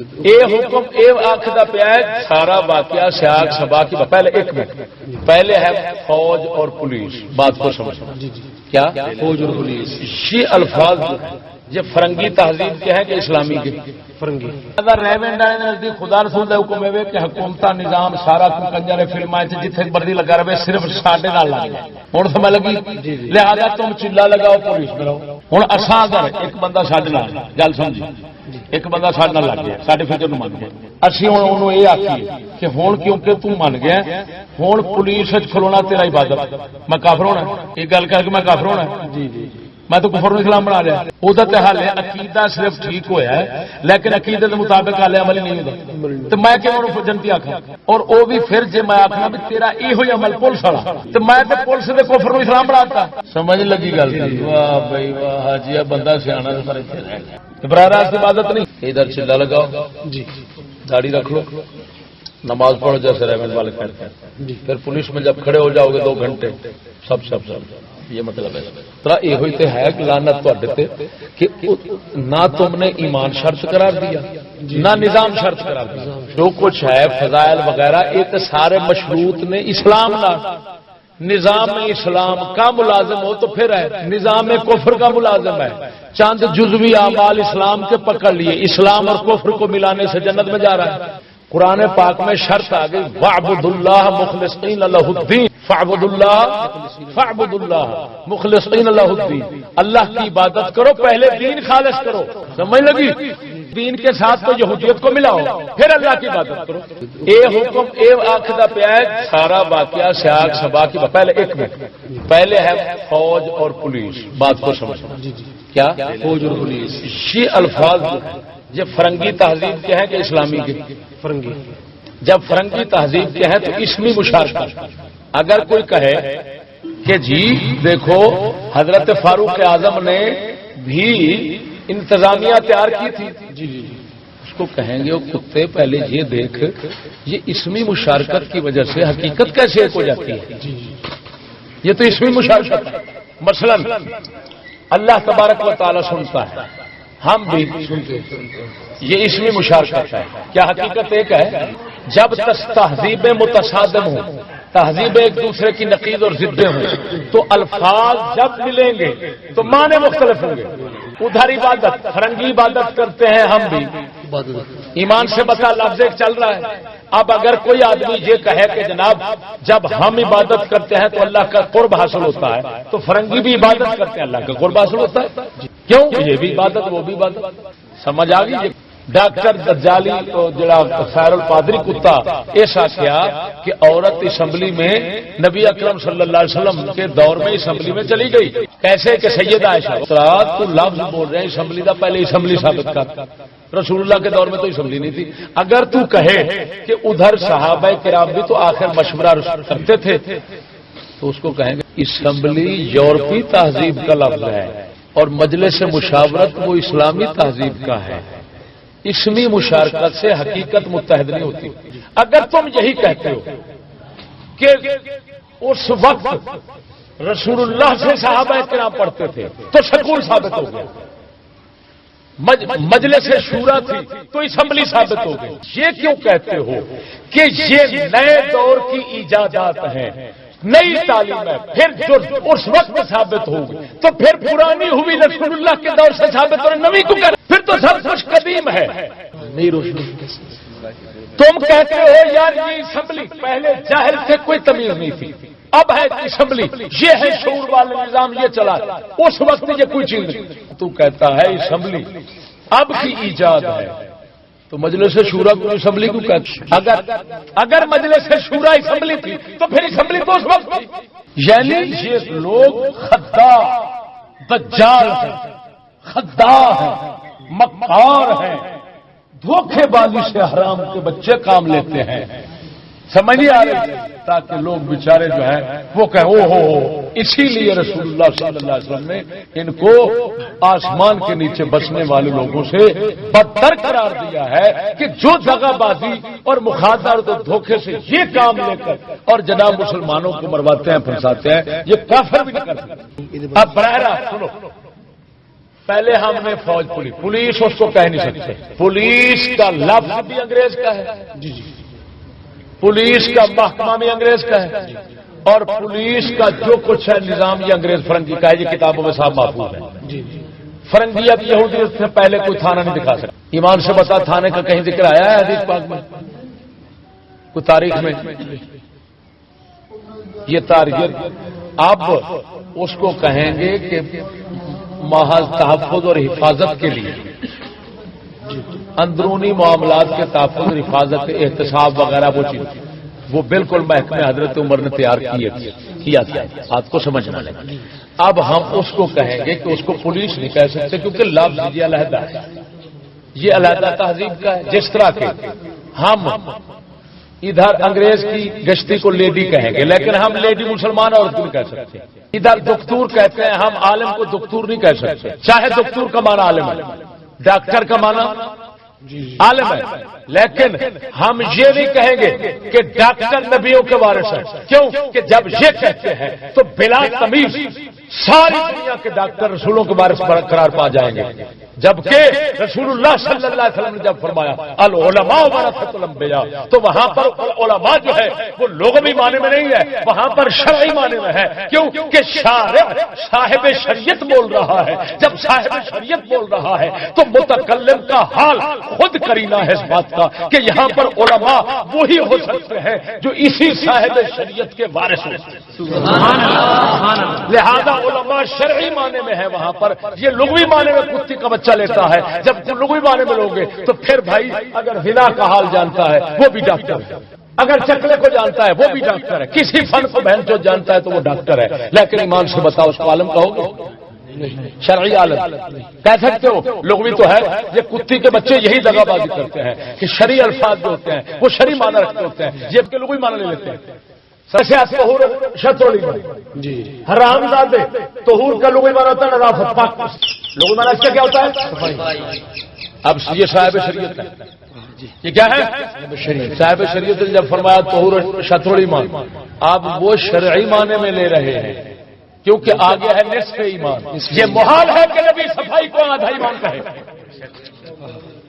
اے حکم اے آخدا پیا ہے سارا واقعہ سیاق سبا کی پہلے ایک منٹ پہلے ہے فوج اور پولیس بات کو سمجھنا کیا فوج اور پولیس یہ الفاظ یہ فرنگی تہذیب کے ہیں کہ اسلامی کے فرنگی اگر ریونڈ نزدیک خدا رسول دے حکم ہے کہ حکومت نظام سارا کنجر فلمیں جتنے مرضی لگا رہے صرف ساڈے نال لگ جائے ہوں سمجھ لگی لہذا تم چلا لگاؤ پولیس میں رہو ہوں اساں اگر ایک بندہ ساڈے نال گل سمجھی ایک بندہ ساڈے نال لگ گیا ساڈے فکر نو من گیا اسی ہوں انہوں یہ آخیے کہ ہوں کیونکہ تم من گیا ہوں پولیس کھلونا تیرا عبادت میں کافر ہونا یہ گل کر کے میں کافر ہونا جی جی میں تو کفر اسلام بنا لیا وہ حل ہے عقیدہ صرف ٹھیک ہوا ہے لیکن عقیدے کے مطابق حال عمل نہیں ہوتا تو میں کیوں جنتی آخا اور وہ بھی پھر جی میں آخنا بھی تیرا یہ عمل پولیس والا تو میں پولیس کے کفر اسلام بنا سمجھ لگی گل واہ بھائی واہ جی بندہ سیاح براہ راست عبادت نہیں ادھر چلا لگاؤ جی داڑھی رکھ لو نماز پڑھو جیسے ریونڈ والے کہتے ہیں پھر پولیس میں جب کھڑے ہو جاؤ گے 2 گھنٹے سب یہ مطلب ہے ترا یہ تو ہے کہ لعنت تے کہ نہ تم نے ایمان شرط قرار دیا نہ نظام شرط قرار دیا جو کچھ ہے فضائل وغیرہ یہ تو سارے مشروط نے اسلام نہ نظام اسلام کا ملازم ہو تو پھر ہے نظام کفر کا ملازم ہے چند جزوی اعمال اسلام کے پکڑ لیے اسلام اور کفر کو ملانے سے جنت میں جا رہا ہے قرآن پاک میں شرط آ گئی وَاعْبُدُ اللَّهَ مُخْلِصِينَ لَهُ الدِّينَ فَاعْبُدُ اللَّهَ مُخْلِصِينَ لَهُ الدِّينَ اللہ کی عبادت کرو پہلے دین خالص کرو سمجھ لگی دین کے ساتھ تو یہودیت کو ملاؤ پھر اللہ کی عبادت کرو اے حکم اے آخدا پیا ہے سارا واقعہ سیاق سبا کی پہلے ایک منٹ پہلے ہے فوج اور پولیس بات کو سمجھنا کیا فوج اور پولیس یہ الفاظ یہ فرنگی تہذیب کے ہیں کہ اسلامی کے فرنگی جب فرنگی تہذیب کے ہیں تو اسمی مشارکت اگر کوئی کہے کہ جی دیکھو حضرت فاروق اعظم نے بھی انتظامیہ تیار کی تھی جی جی اس کو کہیں گے وہ کتے پہلے یہ دیکھ یہ اسمی مشارکت کی وجہ سے حقیقت کیسے ایک ہو جاتی ہے یہ تو اسمی مشارکت ہے مثلا اللہ تبارک و تعالی سنتا ہے ہم بھی سنتے یہ اسمی مشارکت ہے کیا حقیقت ایک ہے جب تہذیب متصادم ہو تہذیب ایک دوسرے کی نقیض اور ضدیں ہوں تو الفاظ جب ملیں گے تو معنی مختلف ہوں گے ادھر عبادت فرنگی عبادت کرتے ہیں ہم بھی ایمان سے بتا لفظ ایک چل رہا ہے اب اگر کوئی آدمی یہ کہے کہ جناب جب ہم عبادت کرتے ہیں تو اللہ کا قرب حاصل ہوتا ہے تو فرنگی بھی عبادت کرتے ہیں اللہ کا قرب حاصل ہوتا ہے کیوں یہ بھی عبادت وہ بھی عبادت سمجھ آ گئی ڈاکٹر دجالی جڑا خیر الپادری کتا ایسا کیا کہ عورت اسمبلی میں نبی اکرم صلی اللہ علیہ وسلم کے دور میں اسمبلی میں چلی گئی کیسے کہ سیدہ عائشہ تو لفظ بول رہے ہیں اسمبلی کا پہلے اسمبلی ثابت کر رسول اللہ کے دور میں تو اسمبلی نہیں تھی اگر تو کہے کہ ادھر صحابہ کرام بھی تو آخر مشورہ کرتے تھے تو اس کو کہیں گے اسمبلی یورپی تہذیب کا لفظ ہے اور مجلس مشاورت وہ اسلامی تہذیب کا ہے اسمی مشارکت سے حقیقت متحد نہیں ہوتی اگر تم یہی کہتے ہو کہ اس وقت رسول اللہ سے صحابہ کرام پڑھتے تھے تو سکول ثابت ہو گیا مجلس شورا تھی تو اسمبلی ثابت ہو گئی یہ کیوں کہتے ہو کہ یہ نئے دور کی ایجادات ہیں نئی تعلیم ہے پھر جو اس وقت ثابت ہوگی تو پھر پرانی ہوئی رسول اللہ کے دور سے ثابت اور نئی کو کر پھر تو سب کچھ قدیم ہے نئی روشنی تم کہتے ہو یار یہ اسمبلی پہلے جاہل سے کوئی تمیز نہیں تھی اب ہے اسمبلی یہ ہے شعور والا نظام یہ چلا اس وقت یہ کوئی چیز نہیں تو کہتا ہے اسمبلی اب کی ایجاد ہے تو مجلس شورا کو اسمبلی کو کہتے اگر مجلس شورا اسمبلی تھی تو پھر اسمبلی تو اس وقت تھی یعنی یہ لوگ خداع دجال ہیں خداع ہیں مکار ہیں دھوکے بازی سے حرام کے بچے کام لیتے ہیں سمجھ نہیں آ رہی تاکہ لوگ بیچارے جو ہیں وہ کہیں او ہو اسی لیے رسول اللہ صلی اللہ علیہ وسلم نے ان کو آسمان کے نیچے بسنے والے لوگوں سے بدتر قرار دیا ہے کہ جو جگہ بازی اور مخادعت اور دھوکے سے یہ کام لے کر اور جناب مسلمانوں کو مرواتے ہیں پھنساتے ہیں یہ کافر بھی نہیں کرتے اب براہ راست سنو پہلے ہم نے فوج پولیس اس کو کہہ نہیں سکتے، پولیس کا لفظ بھی انگریز کا ہے، پولیس کا محکمہ بھی انگریز کا ہے، اور پولیس کا جو کچھ ہے نظام یہ انگریز فرنگی کا ہے، یہ کتابوں میں صاحب محفوظ ہے۔ فرنگیت یہودی سے پہلے کوئی تھانہ نہیں دکھا سکتا۔ ایمان سے بتا تھانے کا کہیں ذکر آیا ہے حدیث پاک میں، کوئی تاریخ میں؟ یہ تاریخ اب اس کو کہیں گے کہ محض تحفظ اور حفاظت کے لیے، اندرونی معاملات کے تحفظ اور حفاظت، احتساب وغیرہ وہ چیز وہ بالکل محکمہ حضرت عمر نے تیار کیا تھا، آپ کو سمجھنا لگا۔ اب ہم اس کو کہیں گے کہ اس کو پولیس نہیں کہہ سکتے، کیونکہ لفظ یہ علیحدہ ہے، یہ علیحدہ تہذیب کا ہے۔ جس طرح کے ہم ادھر انگریز کی گشتی کو لیڈی کہیں گے، لیکن ہم لیڈی مسلمان عورت نہیں کہہ سکتے۔ ادھر دکتور کہتے ہیں، ہم عالم کو دکتور نہیں کہہ سکتے، چاہے دکتور کا معنی عالم ہے، ڈاکٹر کا معنی عالم ہے، لیکن ہم یہ نہیں کہیں گے کہ ڈاکٹر نبیوں کے وارث ہیں۔ کیوں کہ جب یہ کہتے ہیں تو بلا تمیز ساری دنیا کے ڈاکٹر رسولوں کے وارث قرار پا جائیں گے، جبکہ رسول اللہ صلی اللہ علیہ وسلم نے جب فرمایا العلماء ورثۃ الانبیاء، تو وہاں پر علماء جو ہے وہ لغوی معنی میں نہیں ہے، وہاں پر شرعی معنی میں ہے۔ کیوں کہ شارع صاحب شریعت بول رہا ہے، جب صاحب شریعت بول رہا ہے تو متکلم کا حال خود کرینہ ہے اس بات کا کہ یہاں پر علماء وہی ہو سکتے ہیں جو اسی صاحب شریعت کے وارث ہیں۔ سبحان اللہ۔ لہذا علماء شرعی معنی میں ہے وہاں پر، یہ لغوی معنی میں کتی کا بچہ لیتا ہے۔ جب لغوی معنی میں لوگے تو پھر بھائی اگر زنا کا حال جانتا ہے وہ بھی ڈاکٹر ہے، اگر چکلے کو جانتا ہے وہ بھی ڈاکٹر ہے، کسی فن کو بہن جو جانتا ہے تو وہ ڈاکٹر ہے، لیکن ایمان سے بتاؤ اس کو عالم کہو گے؟ شرعی عالم کہہ سکتے ہو؟ لغوی تو ہے۔ یہ کتی کے بچے یہی دغا بازی کرتے ہیں کہ شرعی الفاظ جو ہوتے ہیں وہ شرعی معنی رکھتے ہوتے ہیں، یہ کے لغوی معنی لے لیتے ہیں۔ طہور شطرلی جی حرام زادے، طہور کا لغوی معنی ہوتا ہے نظافت، پاک۔ لغوی معنی اس کا کیا ہوتا ہے؟ اب یہ صاحب شریعت ہے، یہ کیا ہے؟ صاحب شریعت نے جب فرمایا طہور شطرلی مان، اب وہ شرعی معنی میں لے رہے ہیں، کیونکہ آگے ہے نصف ایمان۔ یہ محال ہے کہ نبی صفائی کو آدھا ایمان کہے۔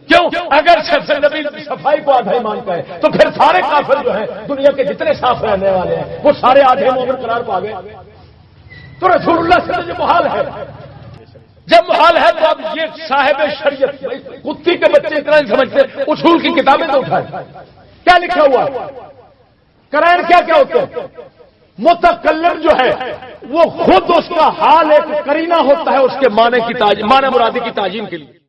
کیوں؟ اگر نبی صفائی کو آدھا ایمان کہے تو پھر سارے کافر جو ہیں دنیا کے جتنے صاف رہنے والے ہیں وہ سارے آدھے مومن قرار پا گئے۔ تو رسول اللہ صلی اللہ علیہ وسلم محال ہے، جب محال ہے تو اب یہ صاحب شریعت کتی کے بچے اتنا نہیں سمجھتے، اصول کی کتابیں تو اٹھائے، کیا لکھا ہوا ہے؟ قرائن کیا کیا ہوتے ہیں؟ متکلم جو ہے وہ خود اس کا حال ایک کرینہ ہوتا ہے اس کے معنی مرادی کی تعظیم کے لیے۔